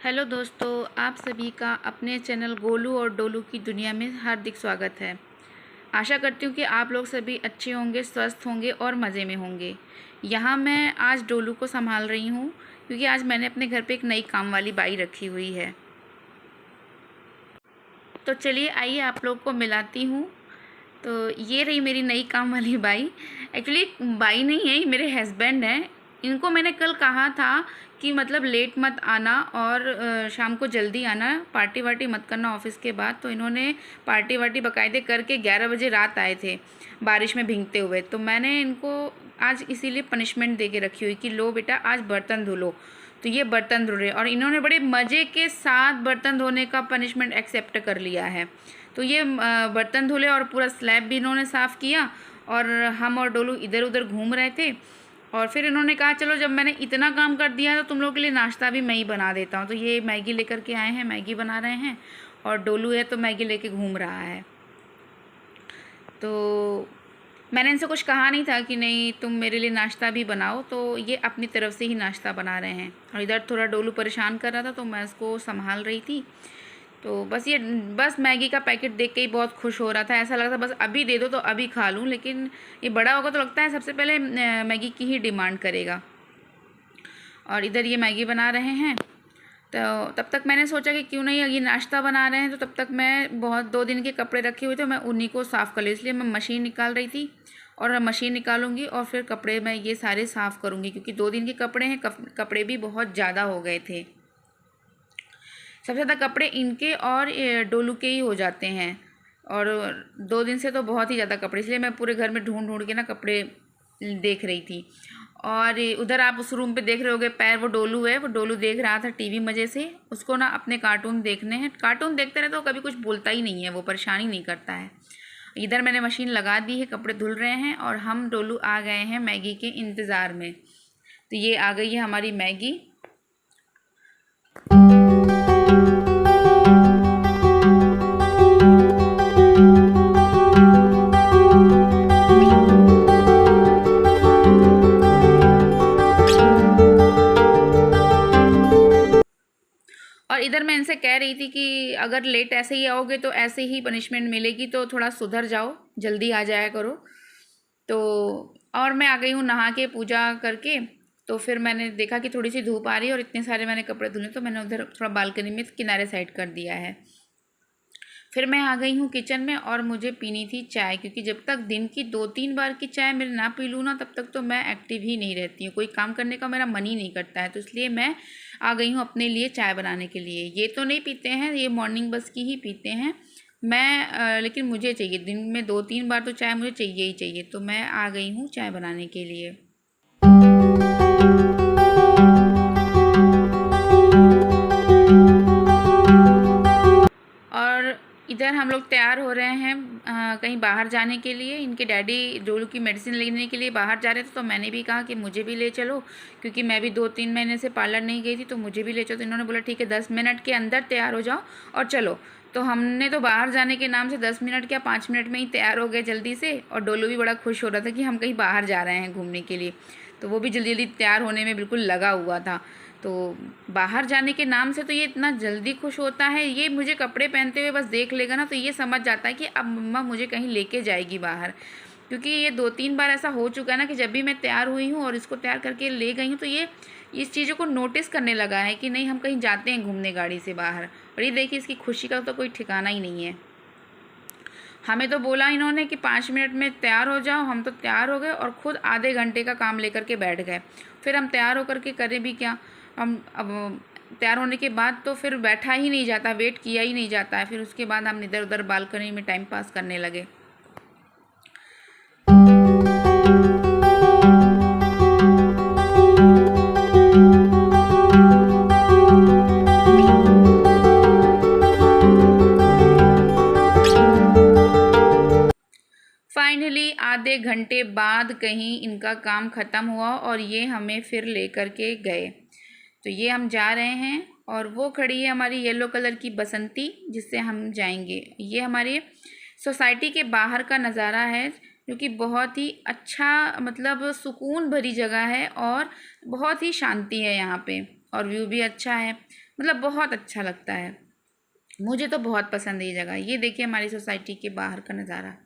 Hello दोस्तों, आप सभी का अपने चैनल गोलू और डोलू की दुनिया में हार्दिक स्वागत है। आशा करती हूँ कि आप लोग सभी अच्छे होंगे, स्वस्थ होंगे और मज़े में होंगे। यहाँ मैं आज डोलू को संभाल रही हूँ क्योंकि आज मैंने अपने घर पे एक नई काम वाली बाई रखी हुई है। तो चलिए आइए आप लोग को मिलाती हूँ। तो ये रही मेरी नई काम वाली बाई। एक्चुअली बाई नहीं है, ये मेरे हस्बैंड हैं। इनको मैंने कल कहा था कि मतलब लेट मत आना और शाम को जल्दी आना, पार्टी वार्टी मत करना ऑफिस के बाद। तो इन्होंने पार्टी वार्टी बाकायदे करके 11 बजे रात आए थे बारिश में भीगते हुए। तो मैंने इनको आज इसीलिए पनिशमेंट दे के रखी हुई कि लो बेटा आज बर्तन धो लो। तो ये बर्तन धो रहे और इन्होंने बड़े मज़े के साथ बर्तन धोने का पनिशमेंट एक्सेप्ट कर लिया है। तो ये बर्तन धुले और पूरा स्लैब भी इन्होंने साफ़ किया और हम और डोलू इधर उधर घूम रहे थे। और फिर इन्होंने कहा चलो जब मैंने इतना काम कर दिया है तो तुम लोग के लिए नाश्ता भी मैं ही बना देता हूँ। तो ये मैगी लेकर के आए हैं, मैगी बना रहे हैं और डोलू है तो मैगी लेके घूम रहा है। तो मैंने इनसे कुछ कहा नहीं था कि नहीं तुम मेरे लिए नाश्ता भी बनाओ, तो ये अपनी तरफ से ही नाश्ता बना रहे हैं। और इधर थोड़ा डोलू परेशान कर रहा था तो मैं उसको संभाल रही थी। तो बस मैगी का पैकेट देख के ही बहुत खुश हो रहा था। ऐसा लग रहा था बस अभी दे दो तो अभी खा लूँ, लेकिन ये बड़ा होगा तो लगता है सबसे पहले मैगी की ही डिमांड करेगा। और इधर ये मैगी बना रहे हैं। तो तब तक मैंने सोचा कि क्यों नहीं, ये नाश्ता बना रहे हैं तो तब तक मैं बहुत 2 दिन के कपड़े रखे हुए थे, मैं उन्हीं को साफ़ कर ली। इसलिए मैं मशीन निकाल रही थी और मशीन निकालूंगी और फिर कपड़े मैं ये सारे साफ़ करूँगी क्योंकि 2 दिन के कपड़े हैं। कपड़े भी बहुत ज़्यादा हो गए थे। सबसे ज़्यादा कपड़े इनके और डोलू के ही हो जाते हैं। और 2 दिन से तो बहुत ही ज़्यादा कपड़े, इसलिए मैं पूरे घर में ढूंढ ढूंढ के ना कपड़े देख रही थी। और उधर आप उस रूम पे देख रहे होगे पैर, वो डोलू है। वो डोलू देख रहा था टीवी मज़े से। उसको ना अपने कार्टून देखने हैं, कार्टून देखते रहे तो कभी कुछ बोलता ही नहीं है, वो परेशान ही नहीं करता है। इधर मैंने मशीन लगा दी है, कपड़े धुल रहे हैं और हम डोलू आ गए हैं मैगी के इंतज़ार में। तो ये आ गई है हमारी मैगी। और इधर मैं इनसे कह रही थी कि अगर लेट ऐसे ही आओगे तो ऐसे ही पनिशमेंट मिलेगी, तो थोड़ा सुधर जाओ, जल्दी आ जाया करो। तो और मैं आ गई हूँ नहा के पूजा करके। तो फिर मैंने देखा कि थोड़ी सी धूप आ रही है और इतने सारे मैंने कपड़े धुले, तो मैंने उधर थोड़ा बालकनी में किनारे साइड कर दिया है। फिर मैं आ गई हूँ किचन में और मुझे पीनी थी चाय, क्योंकि जब तक दिन की 2-3 बार की चाय मेरे ना पी लूँ ना तब तक तो मैं एक्टिव ही नहीं रहती हूँ, कोई काम करने का मेरा मन ही नहीं करता है। तो इसलिए मैं आ गई हूँ अपने लिए चाय बनाने के लिए। ये तो नहीं पीते हैं, ये मॉर्निंग बस की ही पीते हैं। लेकिन मुझे चाहिए, दिन में 2-3 बार तो चाय मुझे चाहिए ही चाहिए। तो मैं आ गई हूँ चाय बनाने के लिए। और इधर हम लोग तैयार हो रहे हैं कहीं बाहर जाने के लिए। इनके डैडी डोलू की मेडिसिन लेने के लिए बाहर जा रहे थे, तो मैंने भी कहा कि मुझे भी ले चलो, क्योंकि मैं भी 2-3 महीने से पार्लर नहीं गई थी, तो मुझे भी ले चलो। तो इन्होंने बोला ठीक है 10 मिनट के अंदर तैयार हो जाओ और चलो। तो हमने तो बाहर जाने के नाम से 10 मिनट क्या 5 मिनट में ही तैयार हो गए जल्दी से। और डोलू भी बड़ा खुश हो रहा था कि हम कहीं बाहर जा रहे हैं घूमने के लिए, तो वो भी जल्दी जल्दी तैयार होने में बिल्कुल लगा हुआ था। तो बाहर जाने के नाम से तो ये इतना जल्दी खुश होता है, ये मुझे कपड़े पहनते हुए बस देख लेगा ना तो ये समझ जाता है कि अब मम्मा मुझे कहीं लेके जाएगी बाहर। क्योंकि ये 2-3 बार ऐसा हो चुका है ना कि जब भी मैं तैयार हुई हूँ और इसको तैयार करके ले गई हूँ तो ये इस चीज़ों को नोटिस करने लगा है कि नहीं हम कहीं जाते हैं घूमने गाड़ी से बाहर। और ये देखिए इसकी खुशी का तो कोई ठिकाना ही नहीं है। हमें तो बोला इन्होंने कि 5 मिनट में तैयार हो जाओ, हम तो तैयार हो गए और ख़ुद आधे घंटे का काम लेकर के बैठ गए। फिर हम तैयार होकर के करें भी क्या, हम अब तैयार होने के बाद तो फिर बैठा ही नहीं जाता, वेट किया ही नहीं जाता है। फिर उसके बाद हम इधर उधर बालकनी में टाइम पास करने लगे। फाइनली आधे घंटे बाद कहीं इनका काम ख़त्म हुआ और ये हमें फिर लेकर के गए। तो ये हम जा रहे हैं और वो खड़ी है हमारी येलो कलर की बसंती, जिससे हम जाएंगे। ये हमारे सोसाइटी के बाहर का नज़ारा है, जो कि बहुत ही अच्छा मतलब सुकून भरी जगह है और बहुत ही शांति है यहाँ पे। और व्यू भी अच्छा है, मतलब बहुत अच्छा लगता है। मुझे तो बहुत पसंद है ये जगह। ये देखिए हमारी सोसाइटी के बाहर का नज़ारा।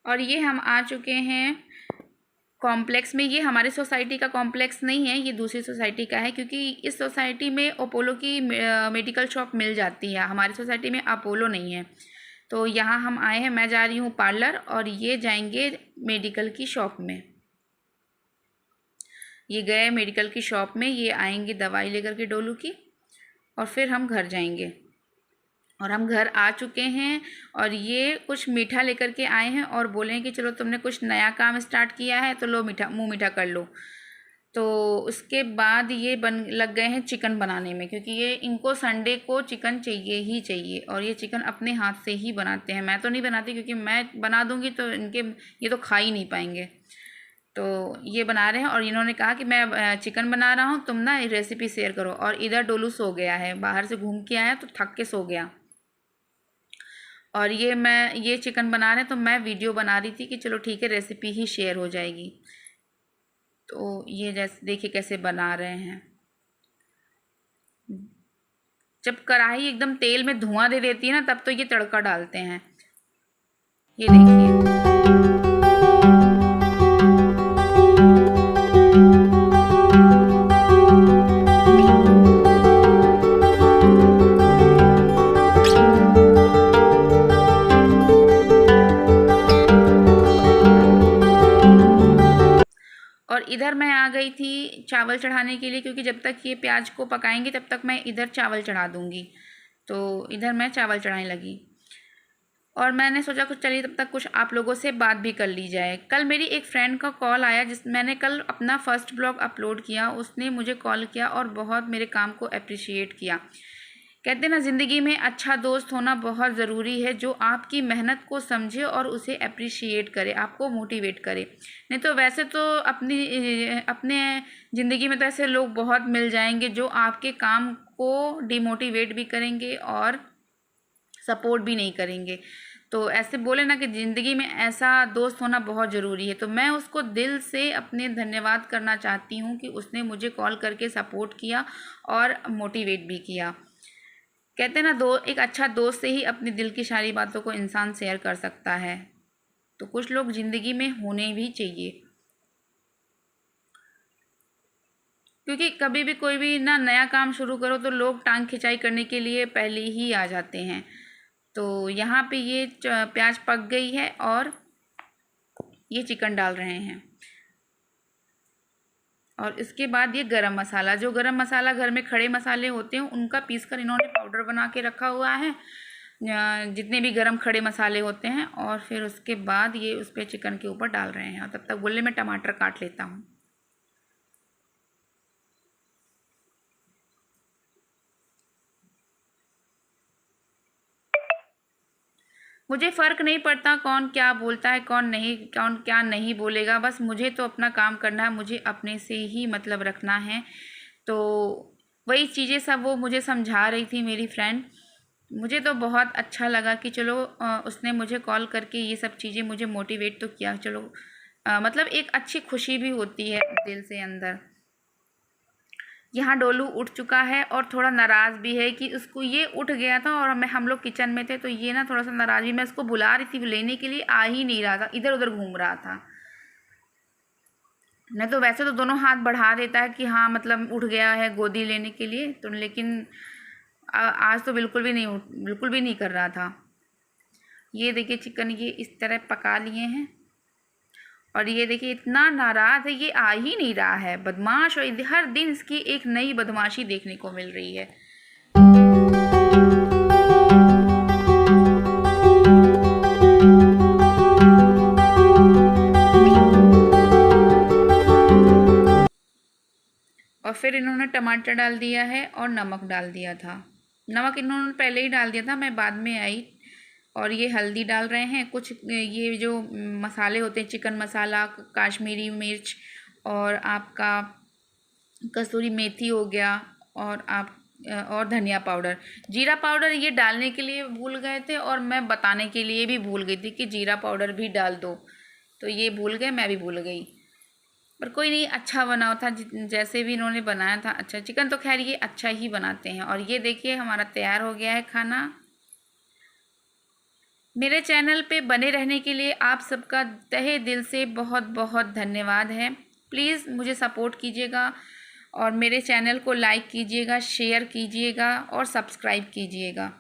और ये हम आ चुके हैं कॉम्प्लेक्स में। ये हमारी सोसाइटी का कॉम्प्लेक्स नहीं है, ये दूसरी सोसाइटी का है, क्योंकि इस सोसाइटी में अपोलो की मेडिकल शॉप मिल जाती है। हमारी सोसाइटी में अपोलो नहीं है, तो यहाँ हम आए हैं। मैं जा रही हूँ पार्लर और ये जाएंगे मेडिकल की शॉप में। ये गए मेडिकल की शॉप में, ये आएंगे दवाई लेकर के डोलू की, और फिर हम घर जाएंगे। और हम घर आ चुके हैं और ये कुछ मीठा लेकर के आए हैं और बोले हैं कि चलो तुमने कुछ नया काम स्टार्ट किया है तो लो मीठा, मुँह मीठा कर लो। तो उसके बाद ये लग गए हैं चिकन बनाने में, क्योंकि ये इनको संडे को चिकन चाहिए ही चाहिए, और ये चिकन अपने हाथ से ही बनाते हैं। मैं तो नहीं बनाती, क्योंकि मैं बना दूंगी तो ये तो खा ही नहीं पाएंगे। तो ये बना रहे हैं और इन्होंने कहा कि मैं चिकन बना रहा हूँ, तुम ना रेसिपी शेयर करो। और इधर डोलू सो गया है, बाहर से घूम के आया तो थक के सो गया। और ये चिकन बना रहे हैं, तो मैं वीडियो बना रही थी कि चलो ठीक है रेसिपी ही शेयर हो जाएगी। तो ये जैसे देखिए कैसे बना रहे हैं। जब कढ़ाई एकदम तेल में धुआं दे देती है ना, तब तो ये तड़का डालते हैं। ये देखिए। और इधर मैं आ गई थी चावल चढ़ाने के लिए, क्योंकि जब तक ये प्याज को पकाएंगे तब तक मैं इधर चावल चढ़ा दूँगी। तो इधर मैं चावल चढ़ाने लगी और मैंने सोचा कुछ चलिए तब तक कुछ आप लोगों से बात भी कर ली जाए। कल मेरी एक फ्रेंड का कॉल आया, मैंने कल अपना फर्स्ट ब्लॉग अपलोड किया, उसने मुझे कॉल किया और बहुत मेरे काम को अप्रिशिएट किया। कहते हैं ना, ज़िंदगी में अच्छा दोस्त होना बहुत ज़रूरी है, जो आपकी मेहनत को समझे और उसे अप्रिशिएट करे, आपको मोटिवेट करे। नहीं तो वैसे तो अपने ज़िंदगी में तो ऐसे लोग बहुत मिल जाएंगे जो आपके काम को डिमोटिवेट भी करेंगे और सपोर्ट भी नहीं करेंगे। तो ऐसे बोले ना कि ज़िंदगी में ऐसा दोस्त होना बहुत ज़रूरी है। तो मैं उसको दिल से अपने धन्यवाद करना चाहती हूँ कि उसने मुझे कॉल करके सपोर्ट किया और मोटिवेट भी किया। कहते हैं ना, एक अच्छा दोस्त से ही अपने दिल की सारी बातों को इंसान शेयर कर सकता है। तो कुछ लोग ज़िंदगी में होने भी चाहिए, क्योंकि कभी भी कोई भी ना नया काम शुरू करो तो लोग टांग खिंचाई करने के लिए पहले ही आ जाते हैं। तो यहाँ पे ये प्याज पक गई है और ये चिकन डाल रहे हैं। और इसके बाद ये गरम मसाला, जो गरम मसाला घर में खड़े मसाले होते हैं उनका पीस कर इन्होंने पाउडर बना के रखा हुआ है, जितने भी गरम खड़े मसाले होते हैं। और फिर उसके बाद ये उस पर चिकन के ऊपर डाल रहे हैं। और तब तक बोले मैं टमाटर काट लेता हूँ। मुझे फ़र्क नहीं पड़ता कौन क्या बोलता है, कौन क्या नहीं बोलेगा, बस मुझे तो अपना काम करना है, मुझे अपने से ही मतलब रखना है। तो वही चीज़ें सब वो मुझे समझा रही थी मेरी फ्रेंड। मुझे तो बहुत अच्छा लगा कि चलो उसने मुझे कॉल करके ये सब चीज़ें मुझे मोटिवेट तो किया। चलो मतलब एक अच्छी खुशी भी होती है दिल से अंदर। यहाँ डोलू उठ चुका है और थोड़ा नाराज़ भी है कि उसको ये उठ गया था और हम लोग किचन में थे, तो ये ना थोड़ा सा नाराज़ भी। मैं उसको बुला रही थी लेने के लिए, आ ही नहीं रहा था, इधर उधर घूम रहा था। नहीं तो वैसे तो दोनों हाथ बढ़ा देता है कि हाँ मतलब उठ गया है गोदी लेने के लिए, तो लेकिन आज तो बिल्कुल भी नहीं कर रहा था। ये देखिए चिकन ये इस तरह पका लिए हैं और ये देखिए इतना नाराज़ है, ये आ ही नहीं रहा है, बदमाश। और हर दिन इसकी एक नई बदमाशी देखने को मिल रही है। फिर इन्होंने टमाटर डाल दिया है और नमक डाल दिया था। नमक इन्होंने पहले ही डाल दिया था, मैं बाद में आई। और ये हल्दी डाल रहे हैं, कुछ ये जो मसाले होते हैं, चिकन मसाला, कश्मीरी मिर्च और आपका कसूरी मेथी हो गया, और धनिया पाउडर, जीरा पाउडर ये डालने के लिए भूल गए थे और मैं बताने के लिए भी भूल गई थी कि जीरा पाउडर भी डाल दो, तो ये भूल गए, मैं भी भूल गई। पर कोई नहीं, अच्छा बना था, जैसे भी इन्होंने बनाया था अच्छा। चिकन तो खैर ये अच्छा ही बनाते हैं। और ये देखिए हमारा तैयार हो गया है खाना। मेरे चैनल पे बने रहने के लिए आप सबका तहे दिल से बहुत बहुत धन्यवाद है। प्लीज़ मुझे सपोर्ट कीजिएगा और मेरे चैनल को लाइक कीजिएगा, शेयर कीजिएगा और सब्सक्राइब कीजिएगा।